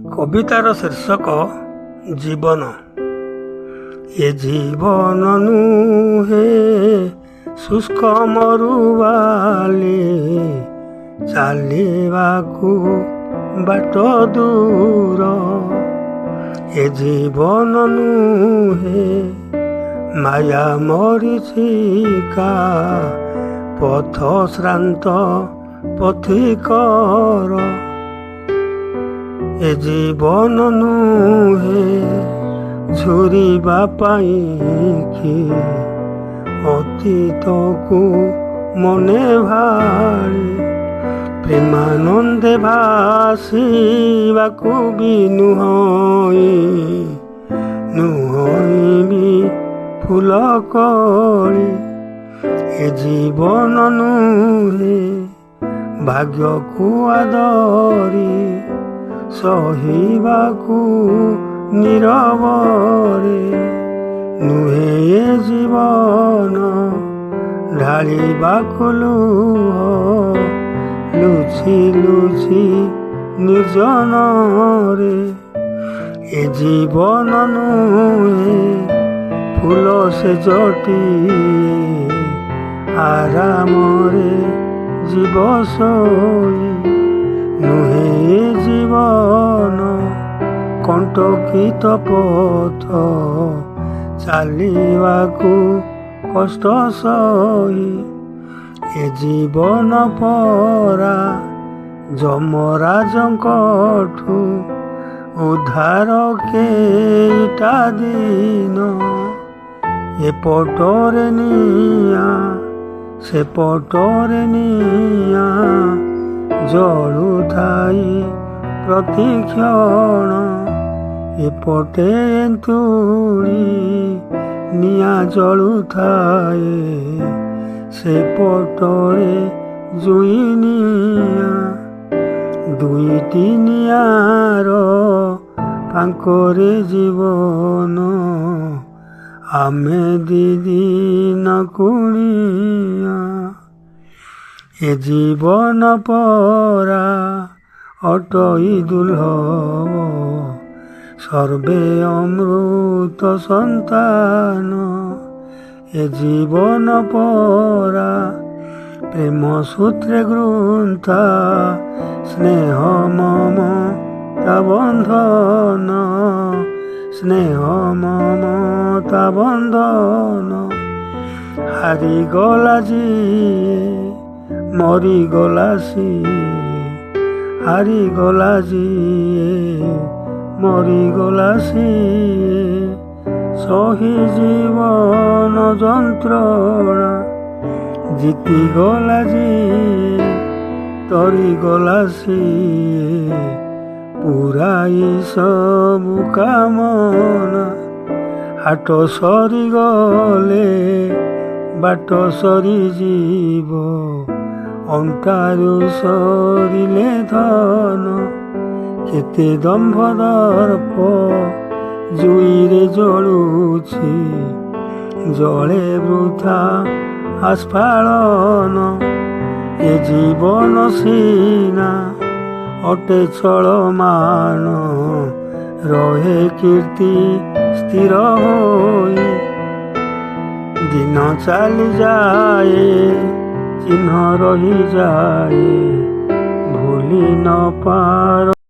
କବିତାର ଶୀର୍ଷକ ଜୀବନ। ଏ ଜୀବନ ନୁହେଁ ଶୁଷ୍କ ମରୁବାଲି, ଚାଲିବାକୁ ବାଟ ଦୂର। ଏ ଜୀବନ ନୁହେଁ ମାୟା ମରିଚିକା, ପଥ ଶ୍ରାନ୍ତ ପଥିକର। ଏ ଜୀବନ ନୁହେଁ ଝୁରିବା ପାଇଁକି, ଅତୀତକୁ ମନେ ଭାଳି ପ୍ରେମାନନ୍ଦେ ଭାସିବାକୁ ବି ନୁହଁଇବି ଫୁଲ କଳି। ଏ ଜୀବନ ନୁହେଁ ଭାଗ୍ୟକୁ ଆଦରି, ସହିବାକୁ ନୀରବରେ। ନୁହେଁ ଏ ଜୀବନ ଢାଳିବାକୁ ଲୁହ, ଲୁଚି ଲୁଚି ନିର୍ଜନରେ। ଏ ଜୀବନ ନୁହେଁ ଫୁଲ ସେଜଟିଏ, ଆରାମରେ ଯିବ ଶୋଇ। ନୁହେଁ ଏ ଜୀବନ କଣ୍ଟକିତ ପଥ, ଚାଲିବାକୁ କଷ୍ଟ ସହି। ଏ ଜୀବନ ପରା ଯମରାଜଙ୍କଠୁ ଉଦ୍ଧାର କେଇଟା ଦିନ। ଏପଟରେ ନିଆଁ ସେପଟରେ ନିଆଁ, ଜଳୁଥାଇ ପ୍ରତିକ୍ଷଣ। ଏପଟେ ଏନ୍ତୁଳି ନିଆଁ ଜଳୁଥାଏ, ସେପଟରେ ଜୁଇ ନିଆଁ। ଦୁଇଟି ନିଆଁର ଫାଙ୍କରେ ଜୀବନ, ଆମେ ଦିଦିନ କୁଣିଆ। ଏ ଜୀବନ ପରା ଅଟଇ ଦୁର୍ଲଭ, ସର୍ବେ ଅମୃତ ସନ୍ତାନ। ଏ ଜୀବନ ପରା ପ୍ରେମ ସୂତ୍ରେ ଗୁନ୍ଥା, ସ୍ନେହ ମମତା ବନ୍ଧନ। ସ୍ନେହ ମମତା ବନ୍ଧନ। ହାରିଗଲା ଯିଏ ମରିଗଲା ସିଏ, ହାରିଗଲା ଯିଏ ମରିଗଲା ସିଏ। ସହି ଜୀବନ ଯନ୍ତ୍ରଣା, ଜିତିଗଲା ଯିଏ ତରିଗଲା ସିଏ। ପୁରାଇ ସବୁ କାମନା, ହାଟ ସରିଗଲେ ବାଟ ସରିଯିବ। ଅଣ୍ଟାରୁ ସରିଲେ ଧନ, କେତେ ଦମ୍ଭ ଦର୍ପ ଜୁଇରେ ଜଳୁଛି। ଜଳେ ବୃଥା ଆସ୍ଫାଳନ। ଏ ଜୀବନ ସିନା ଅଟେ ଚଳମାନ, ରହେ କୀର୍ତ୍ତି ସ୍ଥିର ହୋଇ। ଦିନ ଚାଲିଯାଏ ଚିହ୍ନ ରହିଯାଏ, ଭୁଲି ନ ପାର।